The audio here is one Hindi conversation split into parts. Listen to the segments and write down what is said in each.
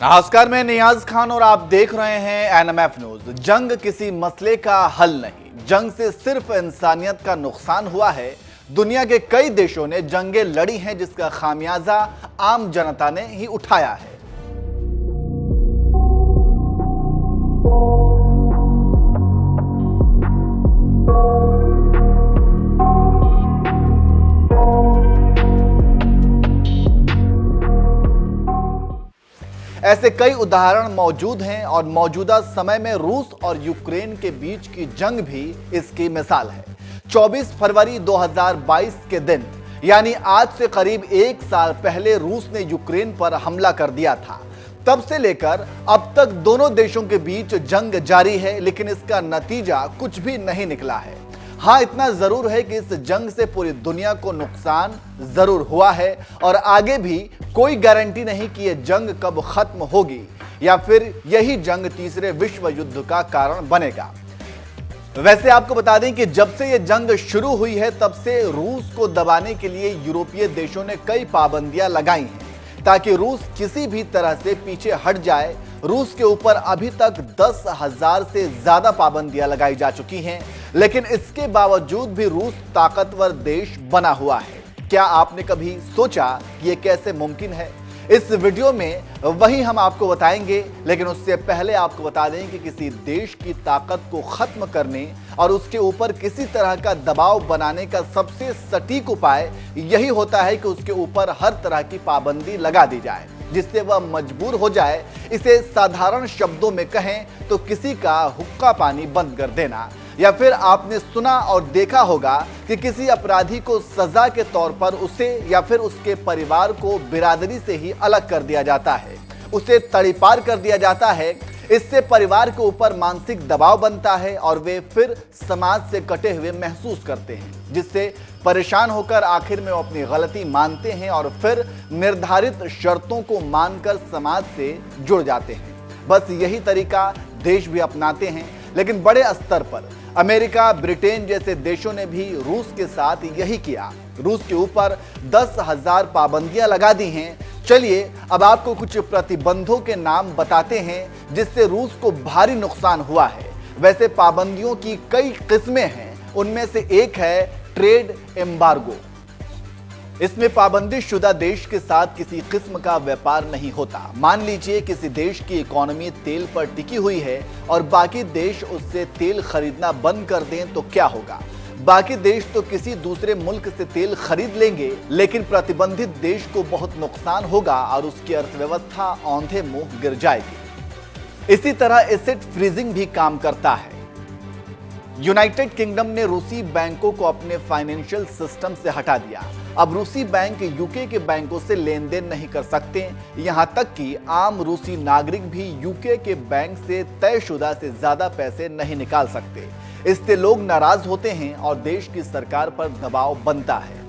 नमस्कार, मैं नियाज खान और आप देख रहे हैं एनएमएफ न्यूज। जंग किसी मसले का हल नहीं, जंग से सिर्फ इंसानियत का नुकसान हुआ है। दुनिया के कई देशों ने जंगें लड़ी हैं जिसका खामियाजा आम जनता ने ही उठाया है। ऐसे कई उदाहरण मौजूद हैं और मौजूदा समय में रूस और यूक्रेन के बीच की जंग भी इसकी मिसाल है। 24 फरवरी 2022 के दिन यानी आज से करीब एक साल पहले रूस ने यूक्रेन पर हमला कर दिया था। तब से लेकर अब तक दोनों देशों के बीच जंग जारी है, लेकिन इसका नतीजा कुछ भी नहीं निकला है। हाँ, इतना जरूर है कि इस जंग से पूरी दुनिया को नुकसान जरूर हुआ है और आगे भी कोई गारंटी नहीं कि यह जंग कब खत्म होगी या फिर यही जंग तीसरे विश्व युद्ध का कारण बनेगा। वैसे आपको बता दें कि जब से यह जंग शुरू हुई है तब से रूस को दबाने के लिए यूरोपीय देशों ने कई पाबंदियां लगाई हैं ताकि रूस किसी भी तरह से पीछे हट जाए। रूस के ऊपर अभी तक 10,000 से ज्यादा पाबंदियां लगाई जा चुकी हैं, लेकिन इसके बावजूद भी रूस ताकतवर देश बना हुआ है। क्या आपने कभी सोचा कि ये कैसे मुमकिन है? इस वीडियो में वही हम आपको बताएंगे, लेकिन उससे पहले आपको बता दें कि किसी देश की ताकत को खत्म करने और उसके ऊपर किसी तरह का दबाव बनाने का सबसे सटीक उपाय यही होता है कि उसके ऊपर हर तरह की पाबंदी लगा दी जाए जिससे वह मजबूर हो जाए। इसे साधारण शब्दों में कहें तो किसी का हुक्का पानी बंद कर देना। या फिर आपने सुना और देखा होगा कि किसी अपराधी को सजा के तौर पर उसे या फिर उसके परिवार को बिरादरी से ही अलग कर दिया जाता है, उसे तड़ीपार कर दिया जाता है। इससे परिवार के ऊपर मानसिक दबाव बनता है और वे फिर समाज से कटे हुए महसूस करते हैं, जिससे परेशान होकर आखिर में वो अपनी गलती मानते हैं और फिर निर्धारित शर्तों को मानकर समाज से जुड़ जाते हैं। बस यही तरीका देश भी अपनाते हैं, लेकिन बड़े स्तर पर अमेरिका, ब्रिटेन जैसे देशों ने भी रूस के साथ यही किया। रूस के ऊपर 10,000 पाबंदियां लगा दी हैं। चलिए अब आपको कुछ प्रतिबंधों के नाम बताते हैं जिससे रूस को भारी नुकसान हुआ है। वैसे पाबंदियों की कई किस्में हैं, उनमें से एक है ट्रेड एम्बार्गो। इसमें पाबंदी शुदा देश के साथ किसी किस्म का व्यापार नहीं होता। मान लीजिए किसी देश की इकोनॉमी तेल पर टिकी हुई है और बाकी देश उससे तेल खरीदना बंद कर दें तो क्या होगा? बाकी देश तो किसी दूसरे मुल्क से तेल खरीद लेंगे, लेकिन प्रतिबंधित देश को बहुत नुकसान होगा और उसकी अर्थव्यवस्था औंधे मुंह गिर जाएगी। इसी तरह एसेट फ्रीजिंग भी काम करता है। यूनाइटेड किंगडम ने रूसी बैंकों को अपने फाइनेंशियल सिस्टम से हटा दिया। अब रूसी बैंक यूके के बैंकों से लेन देन नहीं कर सकते। यहां तक कि आम रूसी नागरिक भी यूके के बैंक से तयशुदा से ज्यादा पैसे नहीं निकाल सकते। इससे लोग नाराज होते हैं और देश की सरकार पर दबाव बनता है।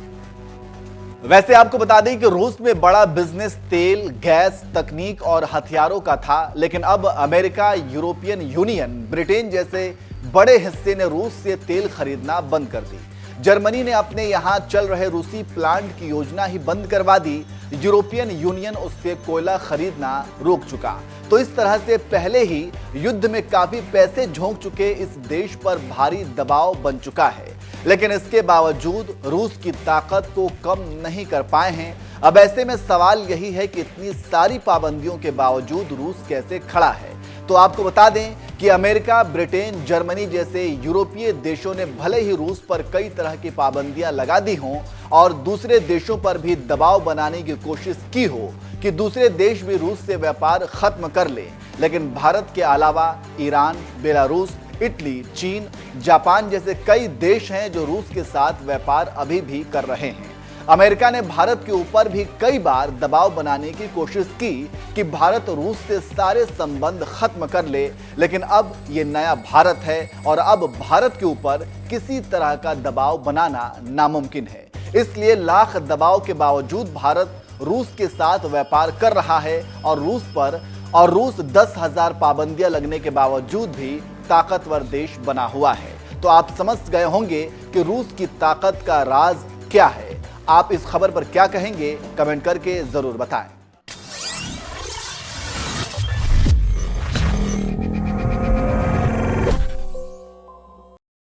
वैसे आपको बता दें कि रूस में बड़ा बिजनेस तेल, गैस, तकनीक और हथियारों का था, लेकिन अब अमेरिका, यूरोपियन यूनियन, ब्रिटेन जैसे बड़े हिस्से ने रूस से तेल खरीदना बंद कर दी। जर्मनी ने अपने यहां चल रहे रूसी प्लांट की योजना ही बंद करवा दी। यूरोपियन यूनियन उससे कोयला खरीदना रोक चुका। तो इस तरह से पहले ही युद्ध में काफी पैसे झोंक चुके इस देश पर भारी दबाव बन चुका है, लेकिन इसके बावजूद रूस की ताकत को कम नहीं कर पाए हैं। अब ऐसे में सवाल यही है कि इतनी सारी पाबंदियों के बावजूद रूस कैसे खड़ा है। तो आपको बता दें कि अमेरिका, ब्रिटेन, जर्मनी जैसे यूरोपीय देशों ने भले ही रूस पर कई तरह की पाबंदियां लगा दी हों और दूसरे देशों पर भी दबाव बनाने की कोशिश की हो कि दूसरे देश भी रूस से व्यापार खत्म कर ले, लेकिन भारत के अलावा ईरान, बेलारूस, इटली, चीन, जापान जैसे कई देश हैं जो रूस के साथ व्यापार अभी भी कर रहे हैं। अमेरिका ने भारत के ऊपर भी कई बार दबाव बनाने की कोशिश की कि भारत रूस से सारे संबंध खत्म कर ले, लेकिन अब ये नया भारत है और अब भारत के ऊपर किसी तरह का दबाव बनाना नामुमकिन है। इसलिए लाख दबाव के बावजूद भारत रूस के साथ व्यापार कर रहा है और रूस 10,000 पाबंदियां लगने के बावजूद भी ताकतवर देश बना हुआ है। तो आप समझ गए होंगे कि रूस की ताकत का राज क्या है। आप इस खबर पर क्या कहेंगे? कमेंट करके जरूर बताएं।